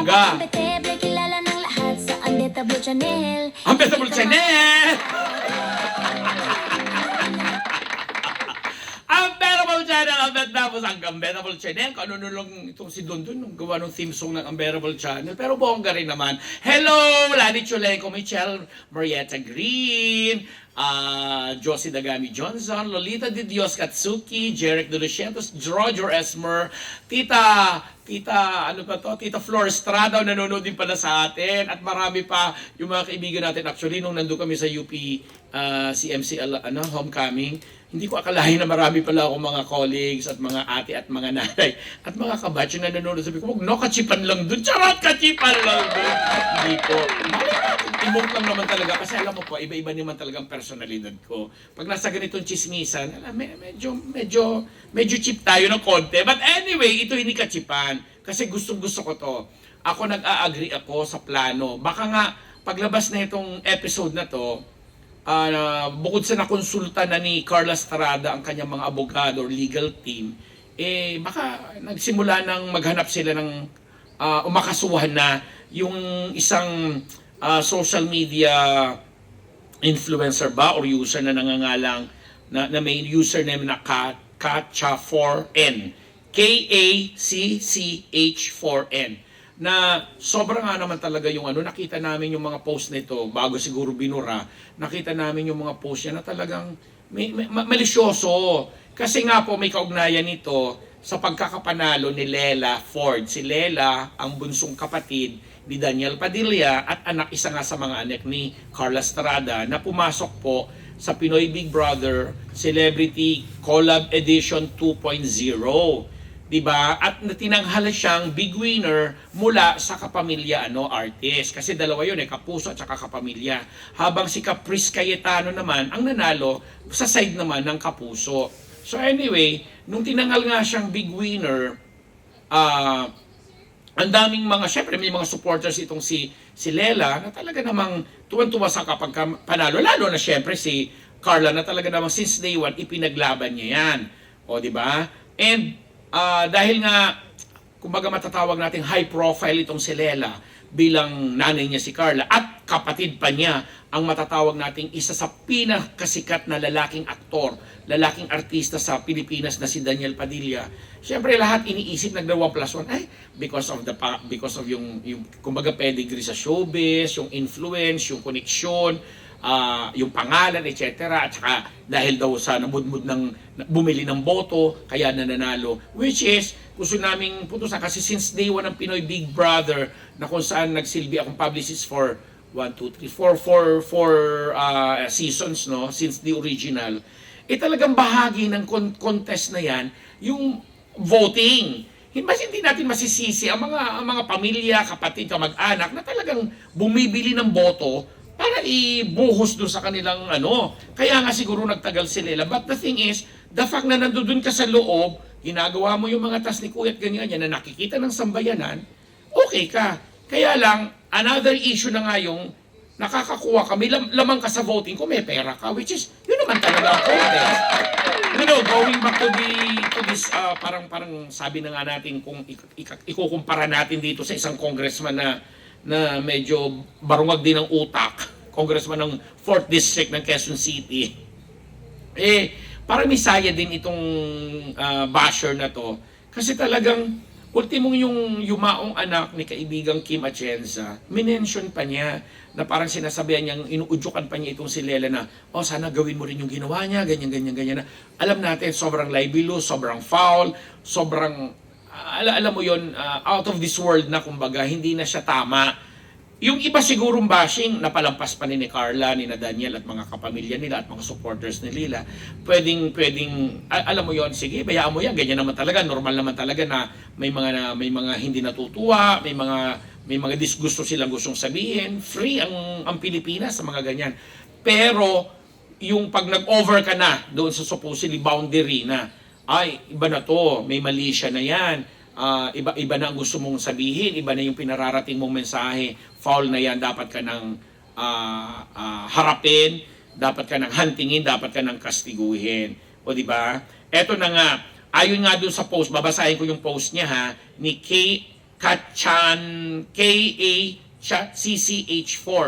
bongga. Kilala ng lahat sa Unbeatable Channel. Unbeatable Channel! Unbeatable Channel! Tapos ang Unbeatable Channel, kung ano lang itong si Don Don, nung gawa ng theme song ng Unbeatable Channel. Pero bongga rin naman. Hello! Lani Chuleco, Michelle, Marietta Green, Josie Dagami Johnson, Lolita Di Dios Katsuki, Jeric De Lucientos, Roger Esmer, Tita, ano ba to? Tita Flor Estrada, nanonood din pala sa atin. At marami pa yung mga kaibigan natin. Actually, nung nandun kami sa UP, CMC, homecoming, hindi ko akalain na marami pala akong mga colleagues at mga ate at mga nanay at mga kabatch na nanonood. Sabi ko, no, kachipan lang dun. Charot, kachipan lang dun. Hindi po. Timok lang naman talaga. Kasi alam mo po, iba-iba naman talagang personalidad ko. Pag nasa ganitong chismisan, medyo cheap tayo ng konti. But anyway, ito hindi kachipan. Kasi gustong-gusto ko to. Ako nag-a-agree ako sa plano. Baka nga, paglabas na itong episode na to, bukod sa nakonsulta na ni Carla Estrada ang kanyang mga abogado or legal team, baka nagsimula ng maghanap sila ng umakasuhan na yung isang social media influencer ba or user na nangangalang na may username na Katcha4N. KACCH4N. Na sobrang nga naman talaga yung nakita namin yung mga post nito bago siguro binura, nakita namin yung mga post niya na talagang malisyoso. Kasi nga po may kaugnayan nito sa pagkakapanalo ni Lela Ford. Si Lela, ang bunsong kapatid ni Daniel Padilla at isa nga sa mga anak ni Carla Estrada na pumasok po sa Pinoy Big Brother Celebrity Collab Edition 2.0. Diba? At tinanghala siyang big winner mula sa kapamilya artist. Kasi dalawa yun Kapuso at saka kapamilya. Habang si Caprice Cayetano naman ang nanalo sa side naman ng Kapuso. So anyway, nung tinangal nga siyang big winner, ang daming syempre may mga supporters itong si Lela na talaga namang tuwan-tuwa sa kapag panalo. Lalo na syempre si Carla na talaga namang since day one ipinaglaban niya yan. O diba? And dahil nga, kumbaga matatawag natin high profile itong si Lela bilang nanay niya si Carla at kapatid pa niya ang matatawag nating isa sa pinakasikat na lalaking aktor, lalaking artista sa Pilipinas na si Daniel Padilla. Siyempre lahat iniisip nagdawa plus one because of yung kumbaga pedigree sa showbiz, yung influence, yung koneksyon, yung pangalan, etc. At saka dahil daw sa namudmud ng bumili ng boto, kaya nananalo. Which is, gusto naming putusan kasi since day one ng Pinoy Big Brother na kung saan nagsilbi akong publicist for 4 seasons, no? Since the original. Talagang bahagi ng contest na yan, yung voting. Hindi natin masisisi ang mga pamilya, kapatid, kamag-anak na talagang bumibili ng boto para ibuhos doon sa kanilang Kaya nga siguro nagtagal si Lela. But the thing is, the fact na nandoon ka sa loob, ginagawa mo yung mga tas ni kuya at ganyan na nakikita ng sambayanan, okay ka. Kaya lang, another issue na nga yung nakakakuha ka, may lamang ka sa voting kung may pera ka, which is, yun naman talaga ang contest. Going back to this, parang sabi na nga natin kung ikukumpara natin dito sa isang congressman na medyo barungag din ng utak, congressman ng 4th District ng Quezon City. Parang misaya din itong basher na to. Kasi talagang, ultimong yung yumaong anak ni kaibigang Kim Atienza, minention pa niya na parang sinasabihan niyang inuudyukan pa niya itong si Lela na, sana gawin mo rin yung ginawa niya, ganyan. Alam natin, sobrang libelous, sobrang foul, sobrang alam mo yon, out of this world na kumbaga, hindi na siya tama. Yung iba sigurong bashing, napalampas pa ni Carla, ni Daniel at mga kapamilya nila at mga supporters ni Lila. Pwedeng, alam mo yon, sige, bayaan mo yan, ganyan naman talaga, normal naman talaga na may mga hindi natutuwa, may mga disgusto silang gustong sabihin. Free ang Pilipinas sa mga ganyan. Pero, yung pag nag-over ka na doon sa supposedly boundary na, iba na to, may mali siya na yan, iba na ang gusto mong sabihin, iba na yung pinararating mong mensahe, foul na yan, dapat ka nang harapin, dapat ka nang hantingin, dapat ka nang kastiguhin. O di ba? Eto na nga, ayon nga dun sa post, babasahin ko yung post niya ni Kachan, K-A-C-C-H-4,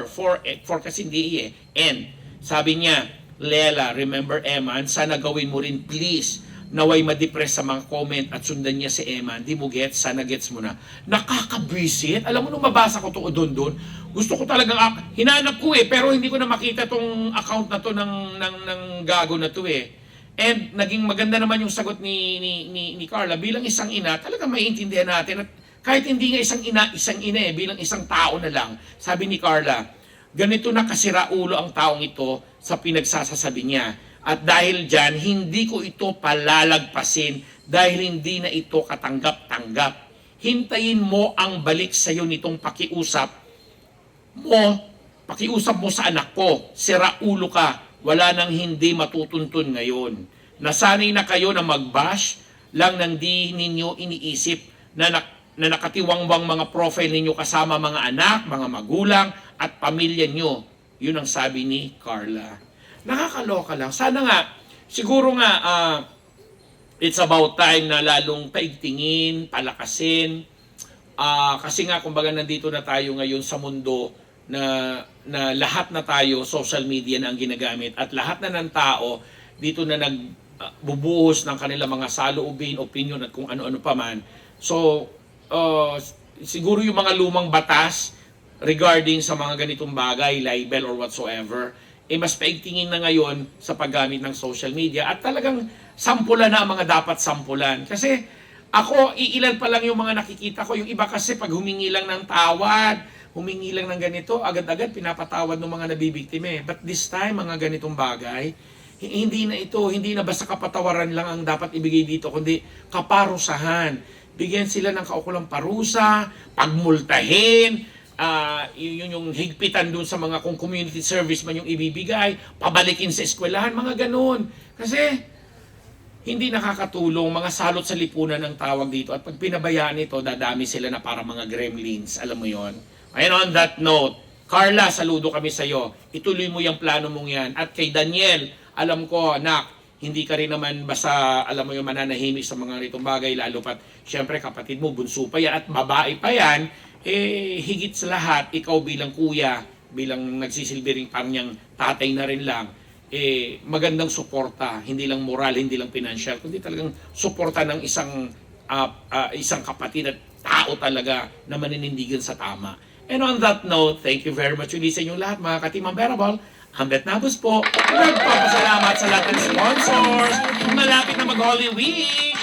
4 kasi hindi N. Sabi niya, Lela, remember Eman, sana gawin mo rin please. Naway ma-depress sa mga comment at sundan niya si Eman. Di mo gets, sana gets mo na. Nakakabwisit. Alam mo, nung mabasa ko to doon, gusto ko talagang, hinanap ko pero hindi ko na makita tong account na to ng gago na to And naging maganda naman yung sagot ni Carla. Bilang isang ina, talagang maiintindihan natin. At kahit hindi nga isang ina bilang isang tao na lang, sabi ni Carla, ganito na kasira ulo ang taong ito sa pinagsasasabi niya. At dahil dyan, hindi ko ito palalagpasin dahil hindi na ito katanggap-tanggap. Hintayin mo ang balik sa'yo nitong pakiusap mo sa anak ko. Sira ulo ka. Wala nang hindi matutuntun ngayon. Nasanay na kayo na mag-bash lang nang di ninyo iniisip na nakatiwangwang mga profile ninyo kasama mga anak, mga magulang, at pamilya nyo. Yun ang sabi ni Carla. Nakakaloka lang. Sana nga, siguro nga, it's about time na lalong paigtingin, palakasin. Kasi nga, kumbaga nandito na tayo ngayon sa mundo na lahat na tayo, social media na ang ginagamit. At lahat na ng tao, dito na nagbubuhos ng kanilang mga saloobin, opinion, at kung ano-ano pa man. So, siguro yung mga lumang batas regarding sa mga ganitong bagay, libel or whatsoever, mas paigtingin na ngayon sa paggamit ng social media at talagang sampulan na ang mga dapat sampulan. Kasi ako, iilan pa lang yung mga nakikita ko. Yung iba kasi pag humingi lang ng tawad, humingi lang ng ganito, agad-agad pinapatawad ng mga nabibiktime. But this time, mga ganitong bagay, hindi na basta kapatawaran lang ang dapat ibigay dito, kundi kaparusahan. Bigyan sila ng kaukulang parusa, pagmultahin, yun yung higpitan dun sa mga kung community service man yung ibibigay, pabalikin sa eskwelahan, mga ganun. Kasi hindi nakakatulong, mga salot sa lipunan ang tawag dito. At pag pinabayaan ito, dadami sila na para mga gremlins. Alam mo yon. And on that note, Carla, saludo kami sa iyo. Ituloy mo yung plano mong yan. At kay Daniel, alam ko, anak, hindi ka rin naman basta, alam mo yung mananahimik sa mga ritong bagay, lalo pat, syempre kapatid mo, bunso pa yan, at babae pa yan, higit sa lahat, ikaw bilang kuya, bilang nagsisilbi rin parang niyang tatay na rin lang, magandang suporta, hindi lang moral, hindi lang financial, kundi talagang suporta ng isang kapatid at tao talaga na maninindigan sa tama. And on that note, thank you very much ulit sa inyong lahat, mga ka-Team Unbearable. Ambet Nabus po, nagpapasalamat sa lahat ng sponsors. Malapit na mag-Holy Week!